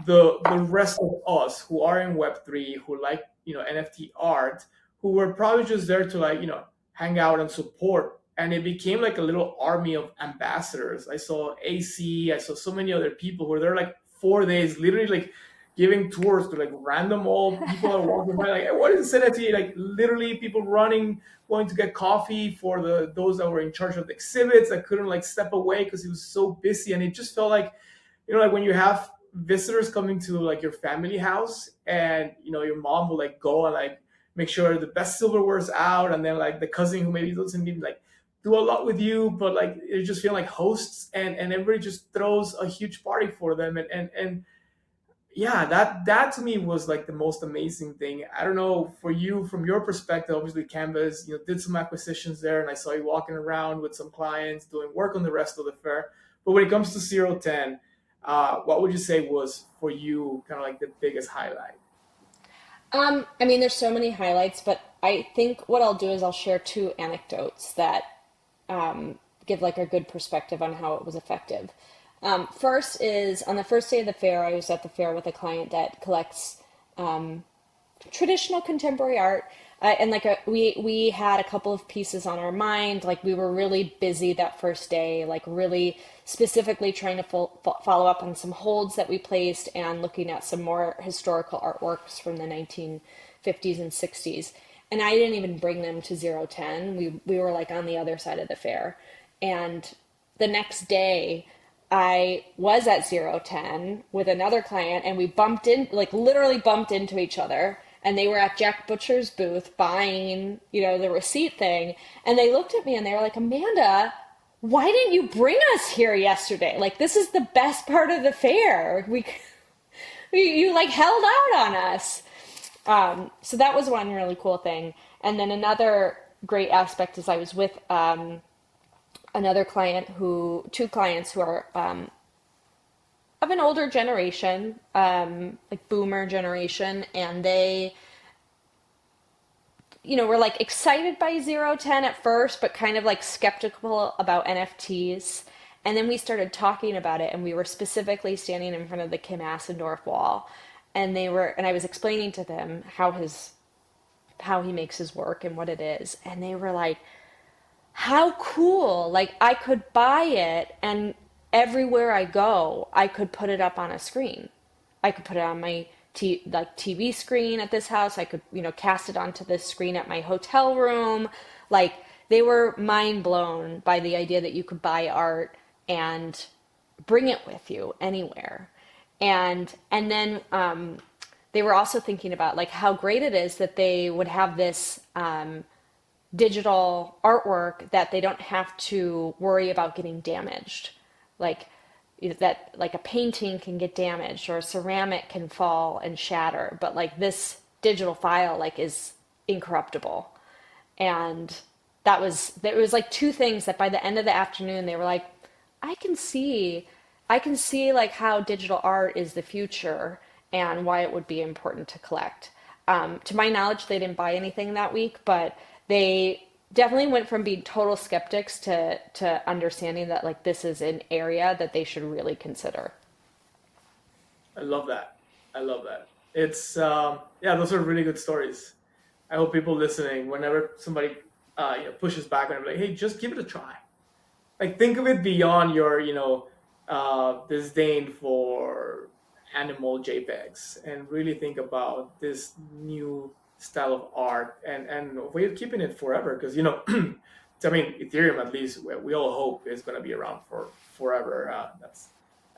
the rest of us who are in Web3, who like NFT art, who were probably just there to like hang out and support. And it became like a little army of ambassadors. I saw AC, I saw so many other people who were there like 4 days, literally like giving tours to like random old people that are walking by, like, "Hey, what is NFT?" Like literally people running, going to get coffee for those that were in charge of the exhibits that couldn't like step away because he was so busy. And it just felt like like when you have visitors coming to like your family house, and your mom will like go and like make sure the best silverware's out, and then like the cousin who maybe doesn't need like do a lot with you, but like you just feel like hosts, and everybody just throws a huge party for them. And yeah, that to me was like the most amazing thing. I don't know for you, from your perspective. Obviously Kanbas did some acquisitions there, and I saw you walking around with some clients doing work on the rest of the fair. But when it comes to 010, what would you say was for you kind of like the biggest highlight? I mean, there's so many highlights, but I think what I'll do is I'll share two anecdotes that give like a good perspective on how it was effective. First is on the first day of the fair, I was at the fair with a client that collects traditional contemporary art. And like we had a couple of pieces on our mind. Like we were really busy that first day, like really specifically trying to follow up on some holds that we placed and looking at some more historical artworks from the 1950s and 60s. and I didn't even bring them to 010. We were like on the other side of the fair. And the next day I was at 010 with another client, and we bumped in, like literally bumped into each other. And they were at Jack Butcher's booth buying, the receipt thing. And they looked at me and they were like, Amanda, why didn't you bring us here yesterday? Like, this is the best part of the fair. You like held out on us. So that was one really cool thing. And then another great aspect is I was with two clients who are of an older generation, like boomer generation, and they, were like excited by 010 at first, but kind of like skeptical about NFTs. And then we started talking about it, and we were specifically standing in front of the Kim Asendorf wall, and I was explaining to them how he makes his work and what it is, and they were like, how cool, like I could buy it, and everywhere I go I could put it up on a screen. I could put it on my TV screen at this house. I could, cast it onto this screen at my hotel room. Like, they were mind blown by the idea that you could buy art and bring it with you anywhere. And then they were also thinking about like how great it is that they would have this digital artwork that they don't have to worry about getting damaged. Like, that like a painting can get damaged or a ceramic can fall and shatter, but like this digital file like is incorruptible. And there was like two things that by the end of the afternoon they were like, I can see like how digital art is the future and why it would be important to collect. To my knowledge, they didn't buy anything that week, but they definitely went from being total skeptics to understanding that like this is an area that they should really consider. I love that. I love that. It's yeah, those are really good stories. I hope people listening, whenever somebody pushes back on it, like, hey, just give it a try. Like, think of it beyond your disdain for animal JPEGs, and really think about this new style of art, and we're keeping it forever, because I mean, Ethereum, at least we all hope, is going to be around for forever. That's,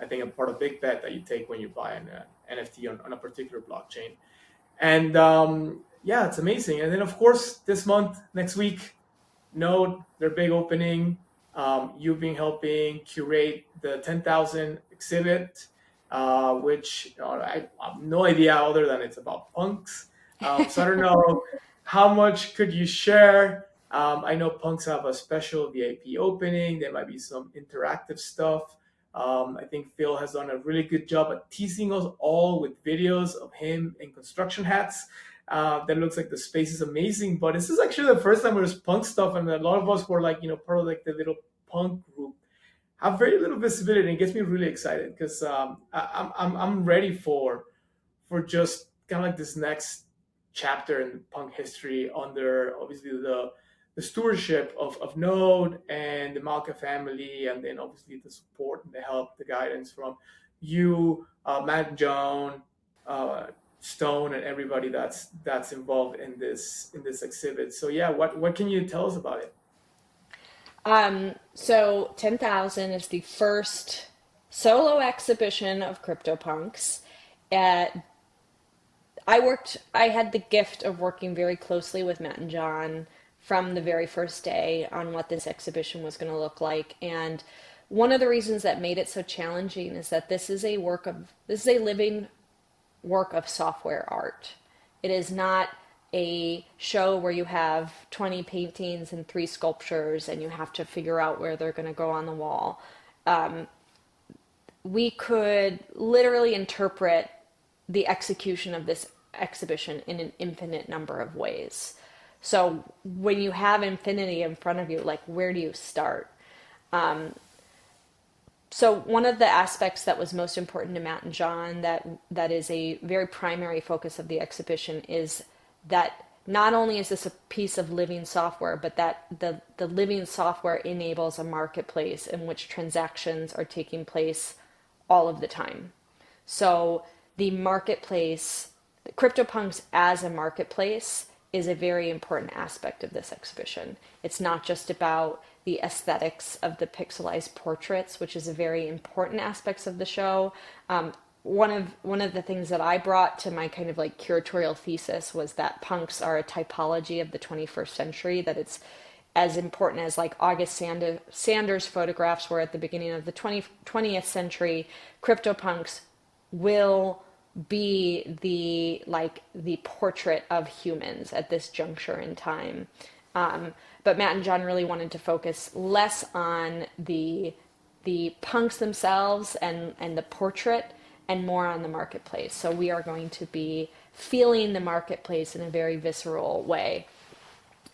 I think, a part of big bet that you take when you buy an NFT on a particular blockchain. And yeah, it's amazing. And then of course this month, next week, Node, their big opening. You've been helping curate the 10,000 exhibit, which I have no idea other than it's about punks. So I don't know, how much could you share? I know punks have a special VIP opening. There might be some interactive stuff. I think Phil has done a really good job at teasing us all with videos of him in construction hats. That looks like the space is amazing, but this is actually the first time there's punk stuff, and a lot of us were like, part of like the little punk group, have very little visibility, and it gets me really excited, because I'm ready for just kind of like this next chapter in punk history under obviously the stewardship of Node and the Malka family, and then obviously the support and the help, the guidance from you, Matt, Joan, Stone, and everybody that's involved in this exhibit. So yeah, what can you tell us about it? So 10,000 is the first solo exhibition of CryptoPunks. Uh, I had the gift of working very closely with Matt and John from the very first day on what this exhibition was going to look like. And one of the reasons that made it so challenging is that this is a living work of software art. It is not a show where you have 20 paintings and 3 sculptures and you have to figure out where they're going to go on the wall. We could literally interpret the execution of this exhibition in an infinite number of ways. So when you have infinity in front of you, like, where do you start? So one of the aspects that was most important to Matt and John, that is a very primary focus of the exhibition, is that not only is this a piece of living software, but that the living software enables a marketplace in which transactions are taking place all of the time. So the marketplace, CryptoPunks as a marketplace, is a very important aspect of this exhibition. It's not just about the aesthetics of the pixelized portraits, which is a very important aspects of the show. One of the things that I brought to my kind of like curatorial thesis was that punks are a typology of the 21st century, that it's as important as like Sanders photographs were at the beginning of the 20th century. CryptoPunks will be the portrait of humans at this juncture in time. But Matt and John really wanted to focus less on the punks themselves and the portrait, and more on the marketplace. So we are going to be feeling the marketplace in a very visceral way.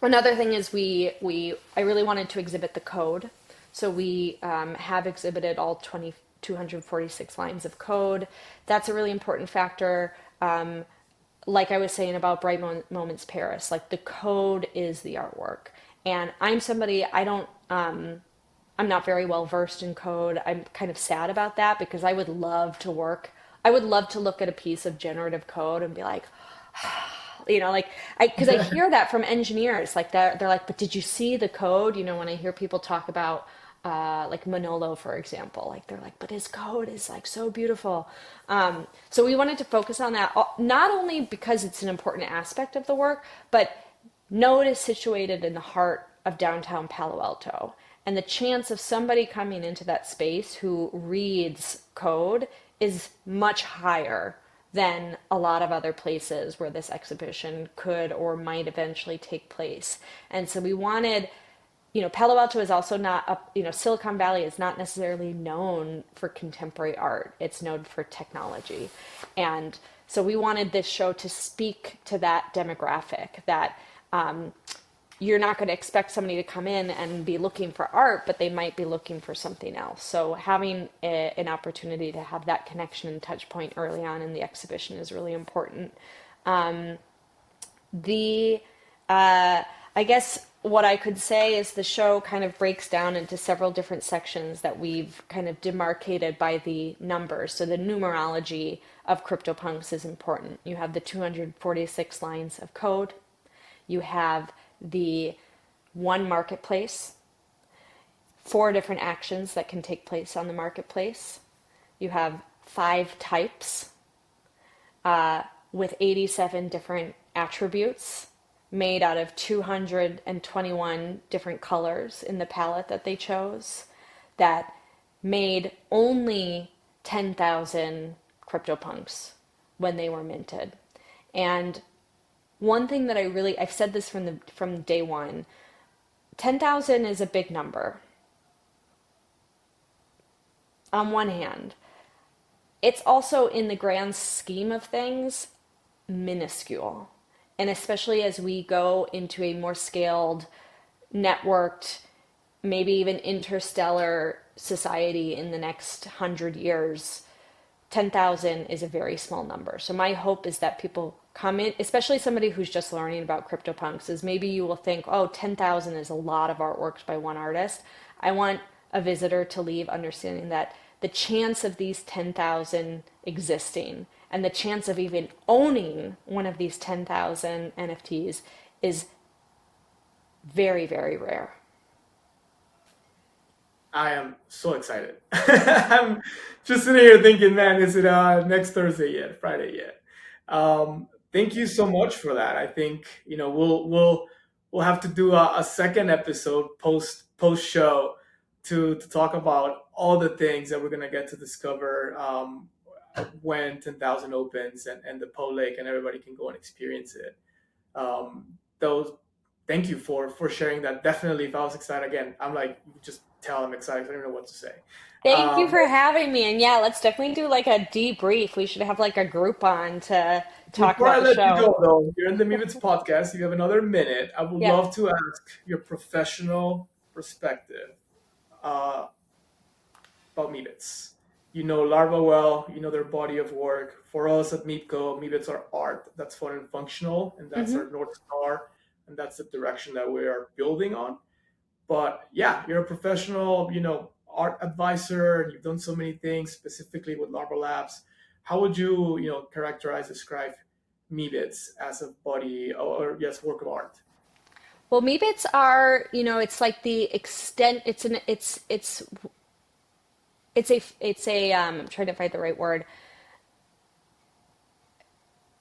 Another thing is I really wanted to exhibit the code. So we have exhibited all 246 lines of code. That's a really important factor. Like I was saying about Bright Moments Paris, like the code is the artwork. And I'm somebody, I'm not very well versed in code. I'm kind of sad about that because I would love to look at a piece of generative code and be like, like because I hear that from engineers, like they're like, but did you see the code? When I hear people talk about like Manolo, for example, like they're like, but his code is like so beautiful. So we wanted to focus on that, not only because it's an important aspect of the work, but Node is situated in the heart of downtown Palo Alto. And the chance of somebody coming into that space who reads code is much higher than a lot of other places where this exhibition could or might eventually take place. And so we wanted, Palo Alto is also not, Silicon Valley is not necessarily known for contemporary art. It's known for technology. And so we wanted this show to speak to that demographic, that you're not going to expect somebody to come in and be looking for art, but they might be looking for something else. So having an opportunity to have that connection and touch point early on in the exhibition is really important. I guess what I could say is the show kind of breaks down into several different sections that we've kind of demarcated by the numbers. So the numerology of CryptoPunks is important. You have the 246 lines of code. You have the one marketplace, 4 different actions that can take place on the marketplace. You have 5 types with 87 different attributes made out of 221 different colors in the palette that they chose, that made only 10,000 CryptoPunks when they were minted. And one thing that I've said this from day one, 10,000 is a big number. On one hand, it's also, in the grand scheme of things, minuscule. And especially as we go into a more scaled, networked, maybe even interstellar society in the next 100 years, 10,000 is a very small number. So my hope is that people come in, especially somebody who's just learning about CryptoPunks, is maybe you will think, oh, 10,000 is a lot of artworks by one artist. I want a visitor to leave understanding that the chance of these 10,000 existing and the chance of even owning one of these 10,000 NFTs is very, very rare. I am so excited. I'm just sitting here thinking, man, is it next Thursday yet? Friday yet? Thank you so much for that. I think we'll have to do a second episode post show to talk about all the things that we're gonna get to discover when 10,000 opens and the public and everybody can go and experience it. Those Thank you for sharing that. Definitely, if I was excited again, I'm like, you just tell I'm excited. I don't even know what to say. Thank you Um, for having me. And yeah, let's definitely do like a debrief. We should have like a group on to talk Before I about the let you show. go, though, you're in the Meebits podcast. You have another minute. I would Yeah. love to ask your professional perspective uh, about Meebits. You know Larva well. You know their body of work. For us at Meepco, Meebits are art. That's fun and functional, and that's Hmm. our North Star, and that's the direction that we are building on. But yeah, you're a professional, art advisor, and you've done so many things specifically with Larva Labs. How would you, characterize, describe Meebits as a body or yes, work of art? Well, Meebits are, it's like the extent, I'm trying to find the right word,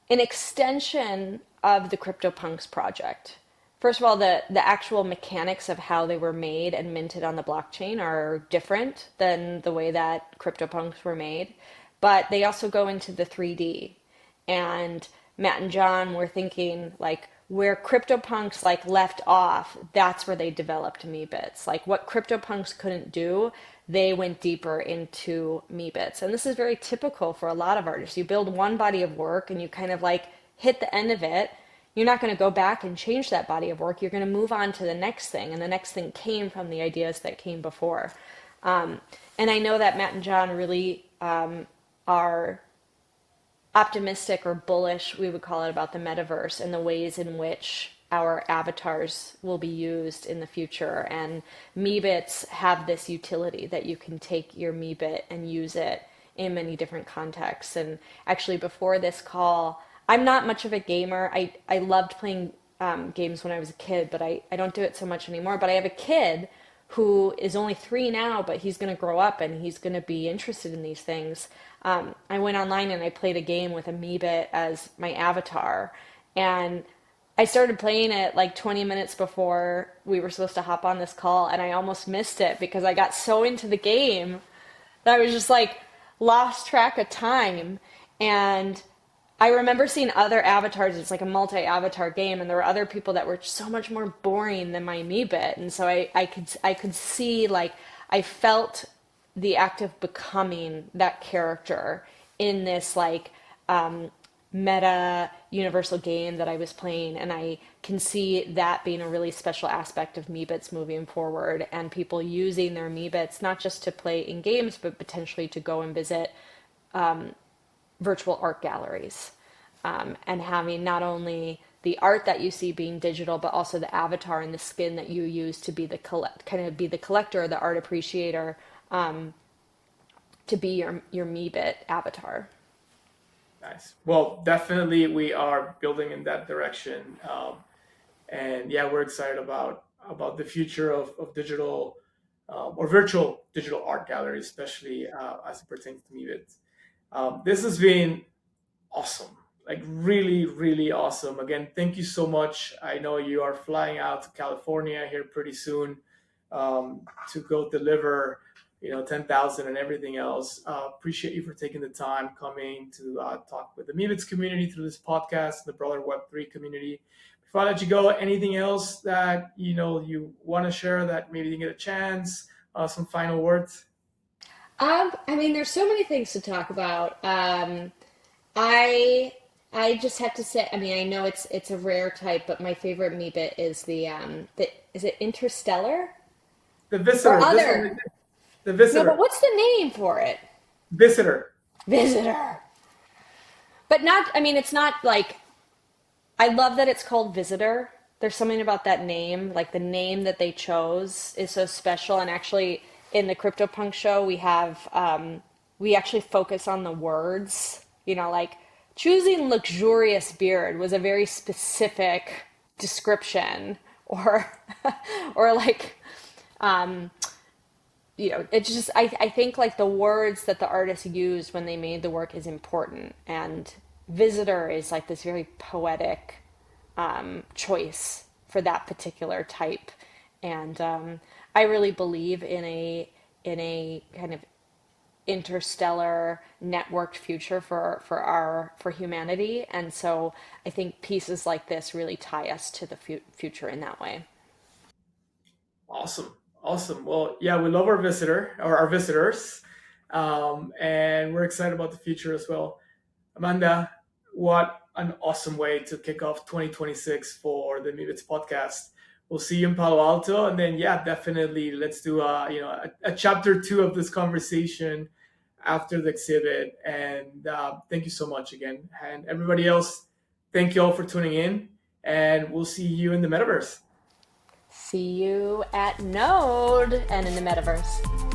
an extension of the CryptoPunks project. First of all, the actual mechanics of how they were made and minted on the blockchain are different than the way that CryptoPunks were made, but they also go into the 3D. And Matt and John were thinking like where CryptoPunks like left off, that's where they developed Meebits. Like what CryptoPunks couldn't do, they went deeper into Meebits. And this is very typical for a lot of artists. You build one body of work and you kind of like hit the end of it. You're not going to go back and change that body of work. You're going to move on to the next thing. And the next thing came from the ideas that came before. And I know that Matt and John really are optimistic or bullish, we would call it, about the metaverse and the ways in which our avatars will be used in the future. And Meebits have this utility that you can take your Meebit and use it in many different contexts. And actually, before this call, I'm not much of a gamer. I loved playing games when I was a kid, but I don't do it so much anymore. But I have a kid who is only 3 now, but he's going to grow up and he's going to be interested in these things. I went online and I played a game with a Meebit as my avatar, and I started playing it like 20 minutes before we were supposed to hop on this call, and I almost missed it because I got so into the game that I was just like lost track of time. And I remember seeing other avatars. It's like a multi-avatar game, and there were other people that were so much more boring than my Meebit. And so I could see like I felt the act of becoming that character in this like meta universal game that I was playing, and I can see that being a really special aspect of Meebits moving forward, and people using their Meebits not just to play in games, but potentially to go and visit virtual art galleries, and having not only the art that you see being digital, but also the avatar and the skin that you use to be the collector, the art appreciator, to be your Meebit avatar. Nice. Well, definitely we are building in that direction, and yeah, we're excited about the future of digital or virtual digital art galleries, especially as it pertains to Meebits. This has been awesome, like really, really awesome. Again, thank you so much. I know you are flying out to California here pretty soon to go deliver, 10,000 and everything else. Appreciate you for taking the time coming to talk with the Meebits community through this podcast, the broader Web3 community. Before I let you go, anything else that you want to share that maybe you didn't get a chance? Some final words. I mean, there's so many things to talk about. I I just have to say, I mean, I know it's a rare type, but my favorite Meebit is the is it Interstellar The or visitor. This one, other? the No, but visitor. what's the name for it? Visitor. Visitor. But not, I mean, it's not like, I love that it's called Visitor. There's something about that name, like the name that they chose is so special. And actually, in the CryptoPunk show, we actually focus on the words. Like choosing luxurious beard was a very specific description, or, or like, it's just I think like the words that the artist used when they made the work is important, and visitor is like this very poetic choice for that particular type. And I really believe in a kind of interstellar networked future for humanity, and so I think pieces like this really tie us to the future in that way. Awesome. Awesome. Well, yeah, we love our visitor or our visitors. And we're excited about the future as well. Amanda, what an awesome way to kick off 2026 for the Meebits podcast. We'll see you in Palo Alto, and then yeah, definitely let's do a chapter two of this conversation after the exhibit. And thank you so much again, and everybody else. Thank you all for tuning in, and we'll see you in the metaverse. See you at Node and in the metaverse.